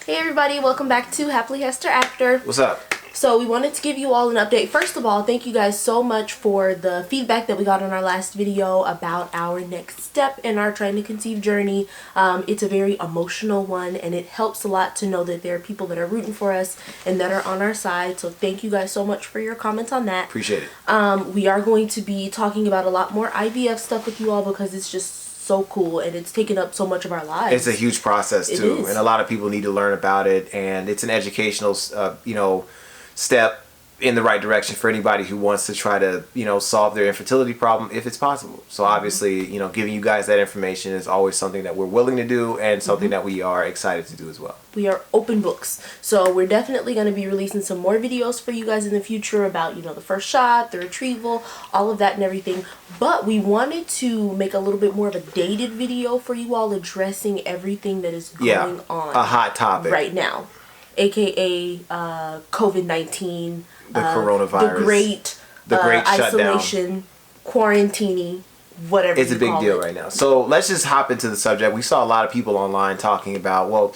Hey everybody, welcome back to Happily Hester After. What's up? So we wanted to give you all an update. First of all, thank you guys so much for the feedback that we got on our last video about our next step in our trying to conceive journey. It's a very emotional one, and it helps a lot to know that there are people that are rooting for us and that are on our side. So thank you guys so much for your comments on that. Appreciate it. We are going to be talking about a lot more IVF stuff with you all because it's just so cool and it's taken up so much of our lives. It's a huge process too, and a lot of people need to learn about it, and it's an educational step in the right direction for anybody who wants to try to solve their infertility problem if it's possible. So obviously giving you guys that information is always something that we're willing to do and something that we are excited to do as well. We are open books, so we're definitely going to be releasing some more videos for you guys in the future about the first shot, the retrieval, all of that and everything. But we wanted to make a little bit more of a dated video for you all addressing everything that is going on, a hot topic right now, aka COVID-19, the coronavirus, the great shutdown, isolation, quarantining, whatever. It's a big deal right now. So let's just hop into the subject. We saw a lot of people online talking about,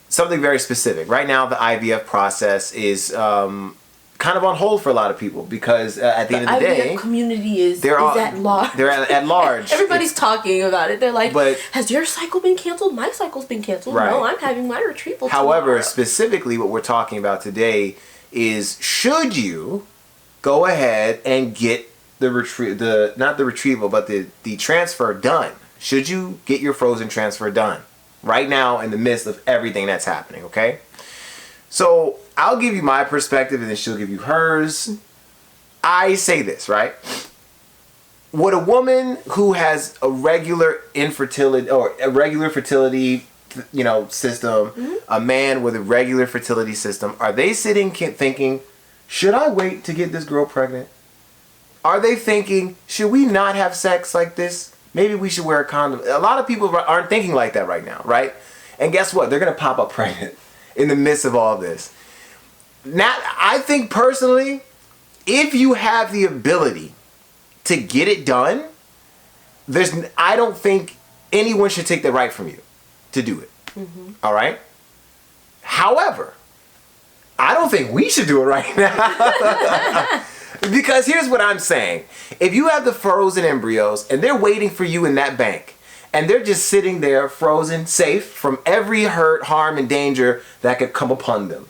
something very specific. Right now, the IVF process is kind of on hold for a lot of people because at the end of the day, IVF community is at large. They're at large. Everybody's talking about it. They're like, has your cycle been canceled? My cycle's been canceled. Right. No, I'm having my retrieval However, tomorrow. specifically what we're talking about today is, should you go ahead and get not the retrieval, but the transfer done? Should you get your frozen transfer done right now in the midst of everything that's happening, okay? So I'll give you my perspective and then she'll give you hers. I say this, right? Would a woman who has a regular infertility or a regular fertility system, a man with a regular fertility system, are they sitting thinking, should I wait to get this girl pregnant? Are they thinking, should we not have sex like this? Maybe we should wear a condom. A lot of people aren't thinking like that right now, right? And guess what? They're going to pop up pregnant in the midst of all this. Now, I think personally, if you have the ability to get it done, I don't think anyone should take the right from you to do it. All right? However, I don't think we should do it right now. Because here's what I'm saying. If you have the frozen embryos and they're waiting for you in that bank, and they're just sitting there frozen, safe from every hurt, harm, and danger that could come upon them,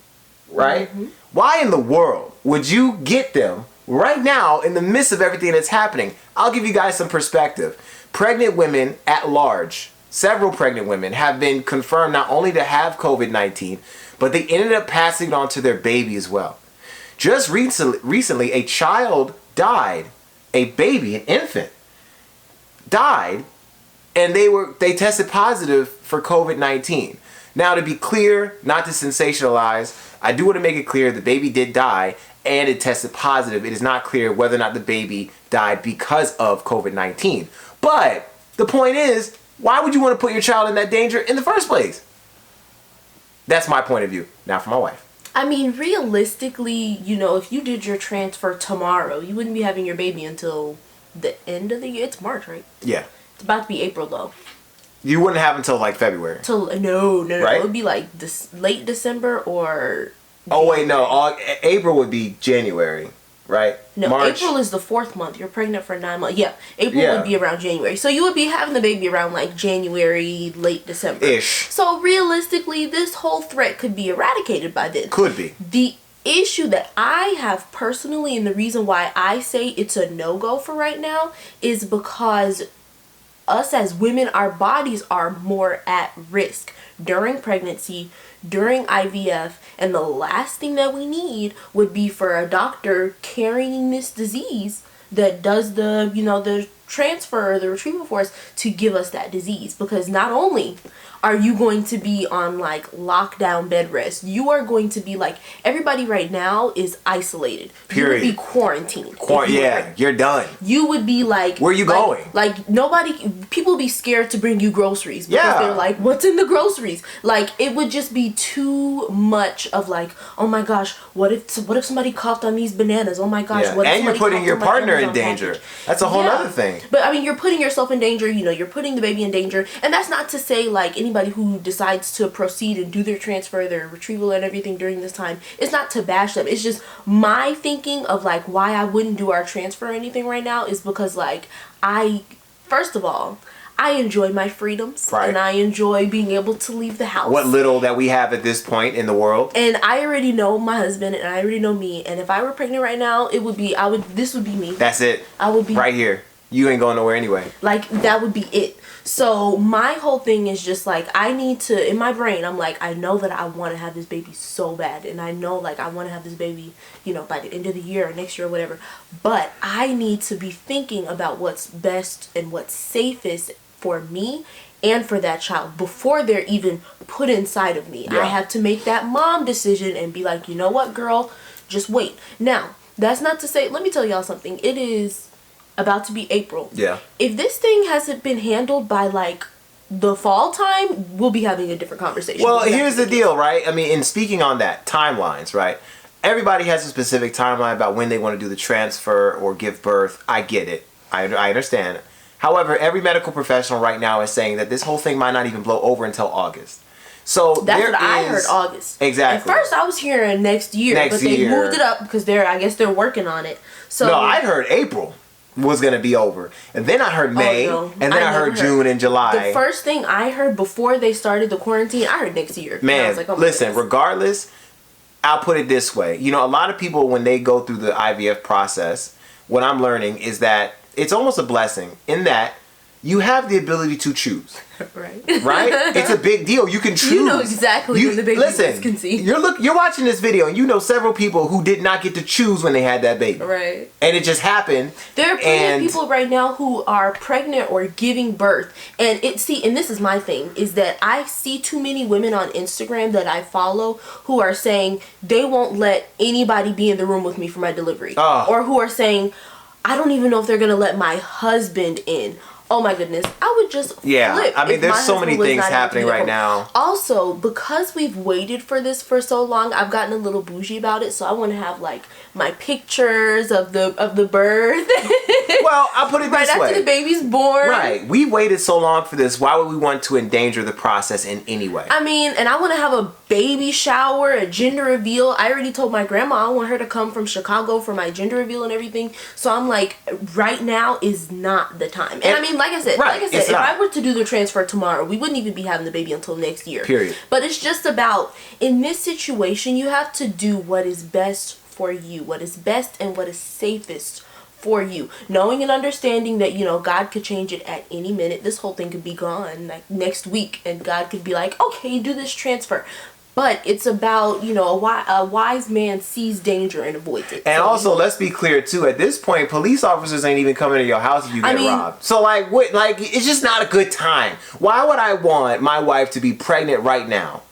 right? Why in the world would you get them right now in the midst of everything that's happening? I'll give you guys some perspective. Pregnant women at large, several pregnant women have been confirmed not only to have COVID-19, but they ended up passing it on to their baby as well. Just recently, a child died, a baby, an infant, died, and they tested positive for COVID-19. Now, to be clear, not to sensationalize, I do want to make it clear the baby did die and it tested positive. It is not clear whether or not the baby died because of COVID-19. But the point is, why would you want to put your child in that danger in the first place? That's my point of view. Now for my wife. I mean, realistically, if you did your transfer tomorrow, you wouldn't be having your baby until the end of the year. It's March, right? Yeah. It's about to be April, though. You wouldn't have until like February. No. Right? It would be like this late December or... Oh, wait, no. April would be January, right? No, March. April is the 4th month. You're pregnant for 9 months. Yeah, April would be around January. So you would be having the baby around like January, late December. Ish. So realistically, this whole threat could be eradicated by then. Could be. The issue that I have personally, and the reason why I say it's a no-go for right now, is because us as women, our bodies are more at risk during pregnancy, during IVF, and the last thing that we need would be for a doctor carrying this disease that does the transfer or the retrieval for us to give us that disease. Because not only are you going to be on like lockdown bed rest, you are going to be like, everybody right now is isolated. Period. You would be quarantined. You're done. You would be like, where are you going? Like people be scared to bring you groceries because they're like, what's in the groceries? Like, it would just be too much of like, oh my gosh, what if somebody coughed on these bananas? Oh my gosh, what if and you're putting your partner in danger. That's a whole other thing. But I mean, you're putting yourself in danger, you're putting the baby in danger. And that's not to say like any anybody who decides to proceed and do their transfer, their retrieval and everything during this time. It's not to bash them. It's just my thinking of like why I wouldn't do our transfer or anything right now is because like first of all, I enjoy my freedoms, and I enjoy being able to leave the house. What little that we have at this point in the world. And I already know my husband, and I already know me. And if I were pregnant right now, this would be me. That's it. I would be right here. You ain't going nowhere anyway. Like, that would be it. So my whole thing is just like, I need to, in my brain, I'm like, I know that I want to have this baby so bad. And I know like I want to have this baby, you know, by the end of the year or next year or whatever. But I need to be thinking about what's best and what's safest for me and for that child before they're even put inside of me. I have to make that mom decision and be like, you know what, girl, just wait. Now, that's not to say, let me tell y'all something. It is about to be April. Yeah. If this thing hasn't been handled by like the fall time, we'll be having a different conversation. Well, here's the deal, right? I mean, in speaking on that, timelines, right? Everybody has a specific timeline about when they want to do the transfer or give birth. I get it. I understand. However, every medical professional right now is saying that this whole thing might not even blow over until August. So that's what I heard, August. Exactly. At first, I was hearing next year, but they moved it up because I guess they're working on it. So no, I heard April was going to be over. And then I heard May, and then I heard June and July. The first thing I heard before they started the quarantine, I heard next year. Man, I was like, oh listen, regardless, I'll put it this way. You know, a lot of people, when they go through the IVF process, what I'm learning is that it's almost a blessing in that you have the ability to choose. Right? It's a big deal. You can choose. You know exactly when the baby was conceived. You're watching this video and you know several people who did not get to choose when they had that baby. Right. And it just happened. There are plenty of people right now who are pregnant or giving birth. And and this is my thing, is that I see too many women on Instagram that I follow who are saying they won't let anybody be in the room with me for my delivery. Or who are saying, I don't even know if they're going to let my husband in. Oh my goodness, I would just flip. I mean, there's so many things happening right now. Also, because we've waited for this for so long, I've gotten a little bougie about it. So I want to have like my pictures of the birth. Well, I'll put it this way. Right after the baby's born. Right. We waited so long for this. Why would we want to endanger the process in any way? I mean, and I want to have a baby shower, a gender reveal. I already told my grandma I want her to come from Chicago for my gender reveal and everything. So I'm like, right now is not the time. And I mean, like I said, if I were to do the transfer tomorrow, we wouldn't even be having the baby until next year. Period. But it's just about, in this situation, you have to do what is best for you, what is best and what is safest for you, knowing and understanding that, you know, God could change it at any minute. This whole thing could be gone like next week, and God could be like, okay, do this transfer. But it's about, you know, a wise man sees danger and avoids it. And so, also, let's be clear too. At this point, police officers ain't even coming to your house if you get robbed. So like, what? Like, it's just not a good time. Why would I want my wife to be pregnant right now?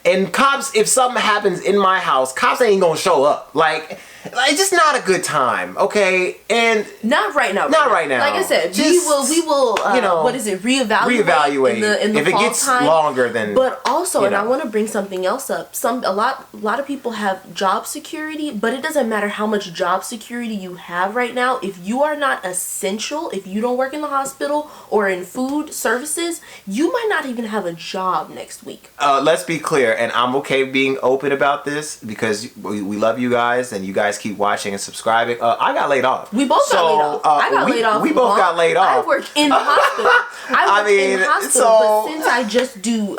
And cops, if something happens in my house, cops ain't gonna show up. Like, it's just not a good time, okay? And not right now. Not right now. Like I said, we will. You know, what is it? Reevaluate in the if it gets time. Longer than. But also, and I want to bring something else up. A lot of people have job security, but it doesn't matter how much job security you have right now. If you are not essential, if you don't work in the hospital or in food services, you might not even have a job next week. Let's be clear, and I'm okay being open about this because we love you guys, and you guys keep watching and subscribing. I got laid off. We both got laid off. I got laid off. We both got laid off. I work in the hospital. I work in the hospital,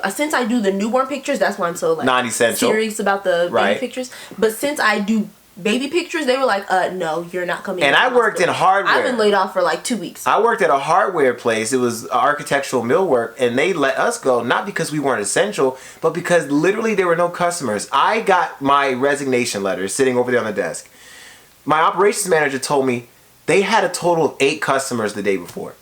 but since I do the newborn pictures, that's why I'm so like non-essential serious about the baby pictures. But since I do baby pictures, they were like, no, you're not coming. And I worked in hardware. I've been laid off for like 2 weeks. I worked at a hardware place. It was architectural millwork, and they let us go not because we weren't essential, but because literally there were no customers. I got my resignation letter sitting over there on the desk. My operations manager told me they had a total of 8 customers the day before.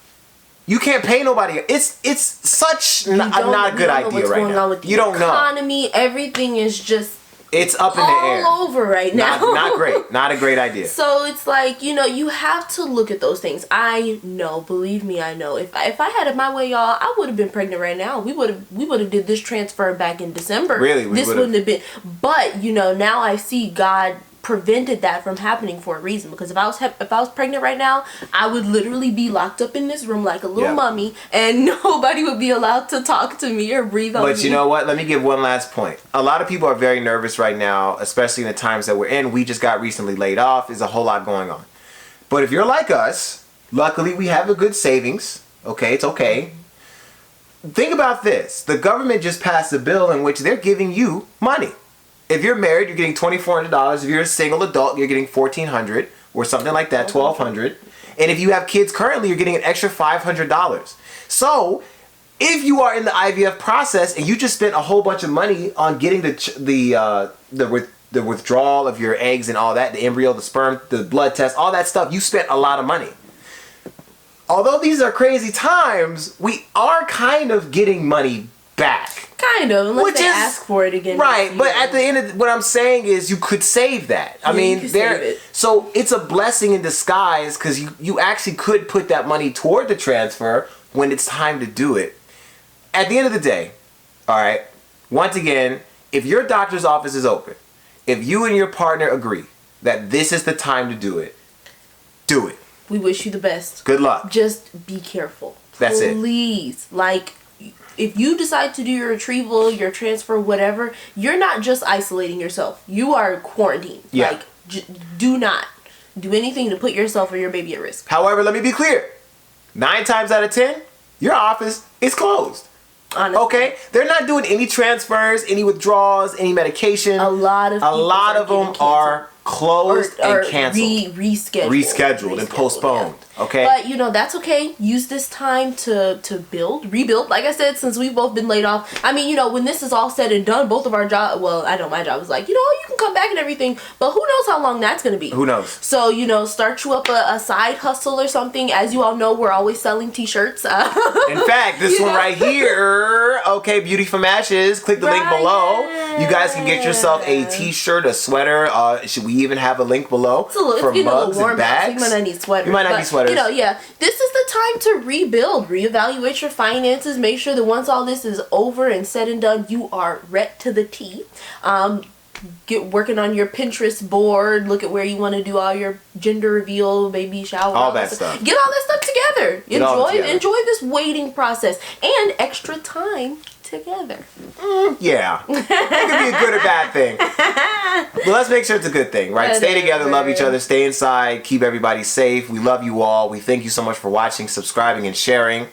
You can't pay nobody. It's such not a good idea right now. You don't know. Economy, everything is just. It's up in the air. All over right now. Not great. Not a great idea. So it's like, you know, you have to look at those things. I know, believe me, I know. If I had it my way, y'all, I would have been pregnant right now. We would have did this transfer back in December. Really? This wouldn't have been. But, you know, now I see God prevented that from happening for a reason. Because if I was pregnant right now, I would literally be locked up in this room like a little mummy, and nobody would be allowed to talk to me or breathe on me. But you know what? Let me give one last point. A lot of people are very nervous right now, especially in the times that we're in. We just got recently laid off. There's a whole lot going on. But if you're like us, luckily we have a good savings. Okay, it's okay. Think about this. The government just passed a bill in which they're giving you money. If you're married, you're getting $2,400. If you're a single adult, you're getting $1,400 or something like that, $1,200. And if you have kids currently, you're getting an extra $500. So if you are in the IVF process and you just spent a whole bunch of money on getting the withdrawal of your eggs and all that, the embryo, the sperm, the blood test, all that stuff, you spent a lot of money. Although these are crazy times, we are kind of getting money back. Kind of, unless they ask for it again. Right, but at the end of what I'm saying is you could save that. I mean, so it's a blessing in disguise, because you actually could put that money toward the transfer when it's time to do it. At the end of the day, all right, once again, if your doctor's office is open, if you and your partner agree that this is the time to do it, do it. We wish you the best. Good luck. Just be careful. That's it. Please. Like, if you decide to do your retrieval, your transfer, whatever, you're not just isolating yourself. You are quarantined. Yeah. Like, do not do anything to put yourself or your baby at risk. However, let me be clear. 9 times out of 10, your office is closed. Honestly. Okay? They're not doing any transfers, any withdrawals, any medication. A lot of them are closed and canceled. Rescheduled and postponed. Yeah. Okay? But, you know, that's okay. Use this time to rebuild. Like I said, since we've both been laid off. I mean, you know, when this is all said and done, both of our jobs, well, I know my job was like, you know, you can come back and everything. But who knows how long that's going to be. Who knows? So, you know, start you up a side hustle or something. As you all know, we're always selling t-shirts. In fact, this one right here, okay, Beauty from Ashes. Click the link below. You guys can get yourself a t-shirt, a sweater. Should we even have a link below for mugs and bags? So you might not need sweaters. You might not need sweaters. You know, yeah. This is the time to rebuild, reevaluate your finances. Make sure that once all this is over and said and done, you are ret to the T. Get working on your Pinterest board. Look at where you want to do all your gender reveal, baby shower, all that stuff. Get all that stuff together. Enjoy this waiting process and extra time together. Yeah. It could be a good or bad thing. But let's make sure it's a good thing, right? Stay together, love each other, stay inside, keep everybody safe. We love you all. We thank you so much for watching, subscribing, and sharing.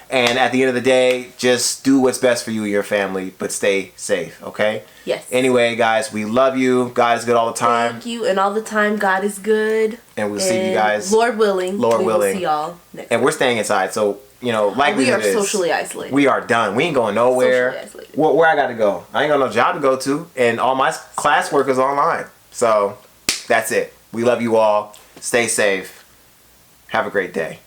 And at the end of the day, just do what's best for you and your family, but stay safe, okay? Yes. Anyway, guys, we love you. God is good all the time. Thank you. And all the time, God is good. And we'll see you guys. Lord willing. Lord willing. We'll see y'all next And we're staying inside, so, you know, like we are socially isolated. We are done. We ain't going nowhere. Where I got to go? I ain't got no job to go to, and all my classwork is online. So, that's it. We love you all. Stay safe. Have a great day.